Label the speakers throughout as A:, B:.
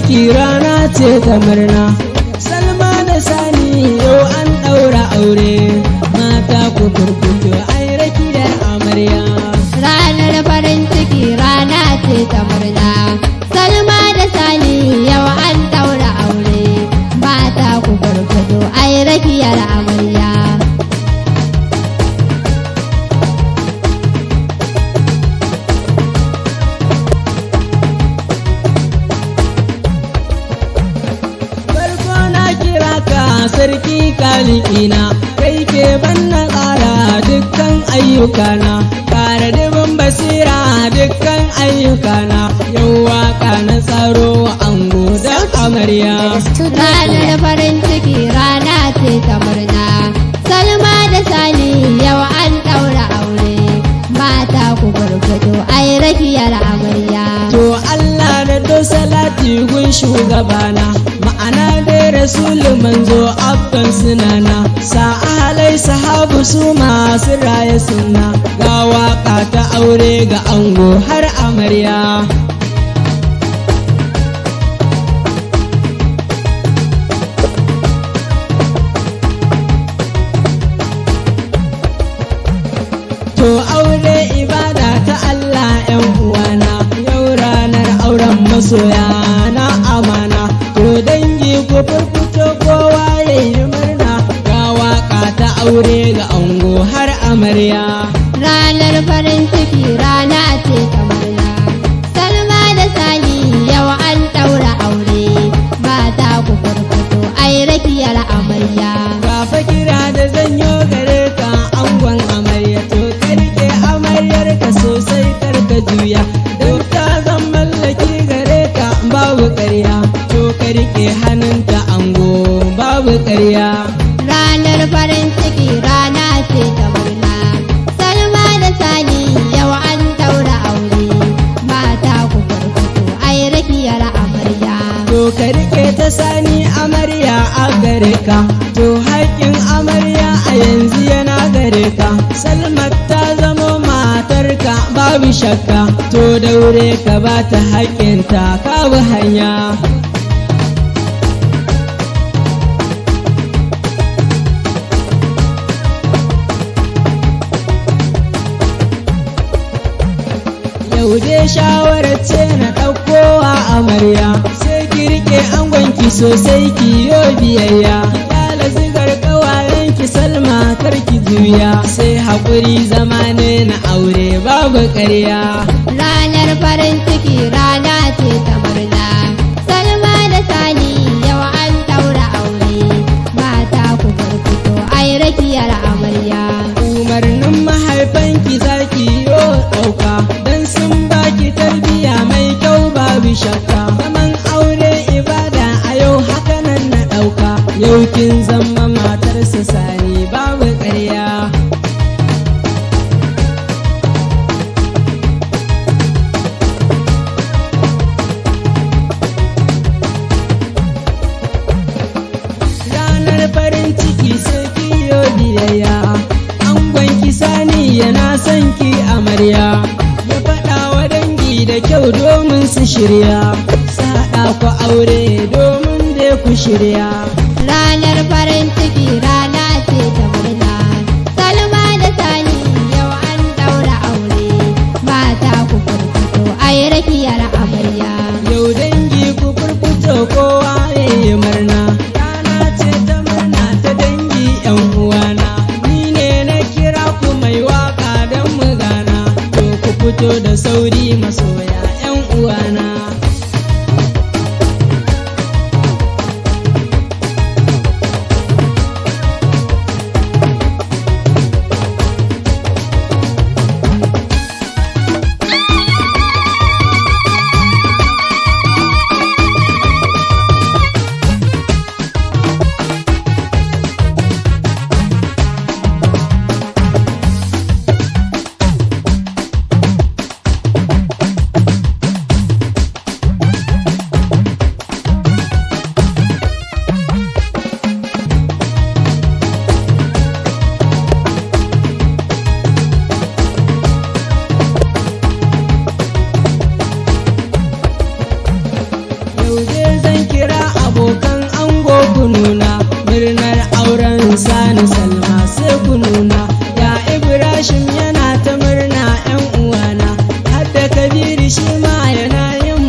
A: ciki rana ce ta murna. Salma da Sani yau an ɗaura aure, mata ku kurkuto ai rakiyar amarya.
B: Ranar farin ciki rana ce ta murna. Salma da Sani yau an ɗaura aure, mata ku farfado ai rakiyar amarya.
A: Farko na kira ka sarki kalikina, kai ke banna tsara dukkan ayyukana, ƙara dubin basira dukkan ayyukana, yau waka na tsaro ango da amarya.
B: Ranar farin ciki rana ce ta murna. Salma da Sani yau an ɗaura aure, mata ku farfado ai rakiyar amarya.
A: To Allah da do salati gun shugabana, ma'ana dai rasulu manzo abban sunana, sa ahalai sahabu su masu raye sunna, ga waka ta aure ga ango har amarya. To aure ibada ta Allah ‘yan uwana, yau ranar auren masoya na amana, to dangi ku furfuto kowa ya yi murna, ga waka ta aure ga ango har amarya.
B: Ranar farin ciki rana ce ta murna. Salma da Sani yau an ɗaura aure, mata ku farfado ai rakiyar amarya.
A: Gafa kira da zanyo gare ka angon amarya, to karke amaryar ka sosai karka juya, duk ta zan mallaki gare ka babu ƙarya, to karke hannunta ango babu ƙarya.
B: Ranar farin ciki rana ce ta murna. Salma da Sani yau an ɗaura aure, mata ku farfado ai rakiyar amarya.
A: To ka rike ta Sani amarya a gare ka, to haƙƙin amarya a yanzu yana gare ka, Salmat ta zamo matarka babu shakka, to daure ka ba ta haƙƙinta ka bi hanya. Yau dai shawarar ce na ɗaukowa amarya, sai ki rike angonki sosai ki yo biyayya, kyala zigar ƙawayenki Salma karki juya, sai haƙuri zama ne na aure babu ƙarya.
B: Ranar farin ciki rana ce ta murna. Salma da Sani yau an ɗaura aure, mata ku farfado ai rakiyar amarya.
A: Umarnin mahaifanki zaki yo ɗauka, don sun baki tarbiyya mai kyau babu shakka, zaman aure ibada a yau hakanan na ɗauka, yau kin zama matarsa Sani babu ƙarya. Ranar farin ciki sai kiyo biyayya, angon ki Sani yana son ki amarya, ya faɗa wa dangi da kyau domin su shirya, su haɗa ku aure domin dai ku shirya.
B: Ranar farin ciki rana ce ta murna. Salma da Sani yau an ɗaura aure, mata ku farfado ai rakiyar amarya.
A: Yau dangi ku furfuto kowa ya yi murna, rana ce ta murna ta dangi ‘yan uwana, ni ne na kira ku mai waka don mu gana, to ku fito da sauri masoya ‘yan uwana. sani salma sai ku nuna ya ibrahim yana ta murna yan uwana hadda kabiru shi ma yana yin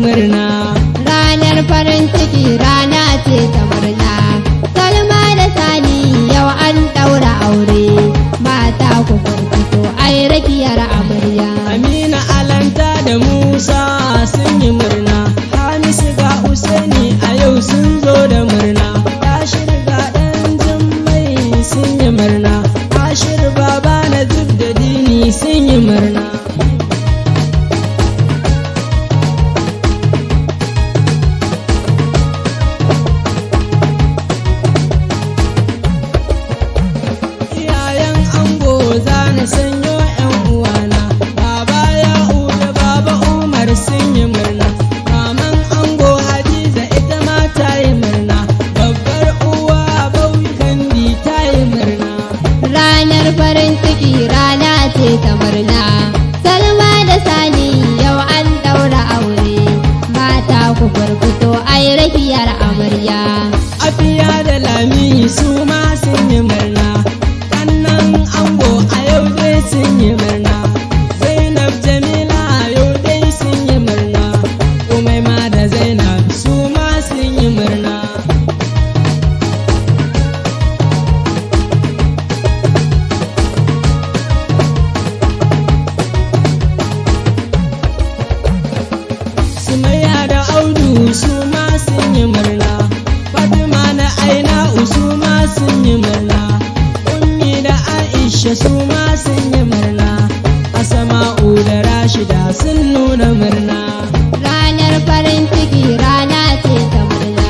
A: murna
B: ranar farin ciki rana ce ta murna salma da sani yau an ɗaura aure mata ku farfito ai rakiyar amarya
A: amina alanta da musa sun yi murna hamisu ga usaini a yau sun zo da murna ashir ga ɗan jummai sun yi murna ashir baba na zub da dini sun yi murna iyayen ango za na sanyo yan uwana baba ya'u da baba umar sun yi murna maman ango hadiza ita ma ta yi murna babbar uwa bauyi kandi ta yi murna
B: ranar farin ciki rana ce ta murna salma da sani yau an ɗaura aure mata ku farfito ai rakiyar amarya
A: afiya da lami su ma sun yi murna kannan ango a yau dai sun yi murna zainab jamila a yau dai sun yi murna umaima da zainab su ma sun yi murna sumayya da audu su ma sun yi murna fatima na aina su ma sun yi murna ummi da aisha su ma sun yi murna asama'u da rashida sun nuna murna
B: ranar farin ciki rana ce ta murna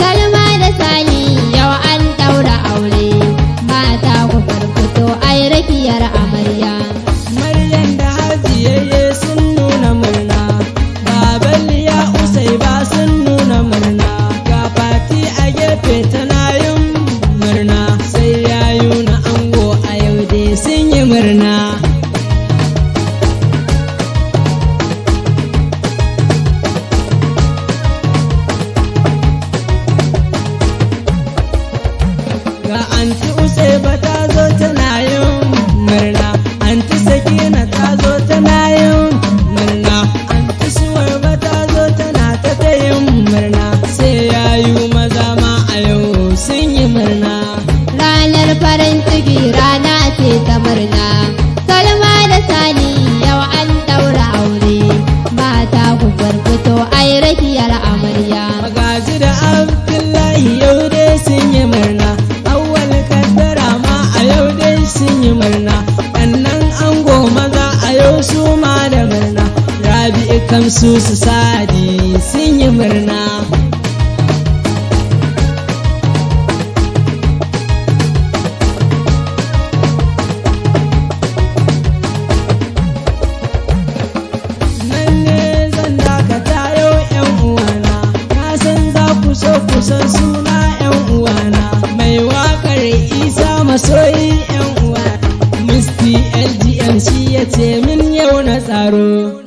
B: salma da sani yau an ɗaura aure mata ku farfito ai rakiyar amarya
A: maryam da hajiyayye sun nuna murna baban ya usai ba sun nuna murna ga fati a gefe tana yin murna sai yayu na ango a yau dai sun yi murna ga anti usai ba ta zo tana yin murna anti sakina ta zo tana yin murna anti suwar ba ta zo tana ta yin murna sai yayu maza ma a yau sun yi murna
B: ranar farin ciki rana ce ta murna salma da sani yau an ɗaura aure mata ku farfito ai rakiyar amarya
A: magaji da abdullahi yau dai sun yi murna awwal kaddara ma a yau dai sun yi murna kannan ango maza a yau su ma da murna rabi'u kamsu su sadi sun yi murna nan ne zan dakata yau yan uwana na san za ku so ku san suna yan uwana mai waƙar isa masoyi yan uwana musti lgm shi ya ce min yau na tsaro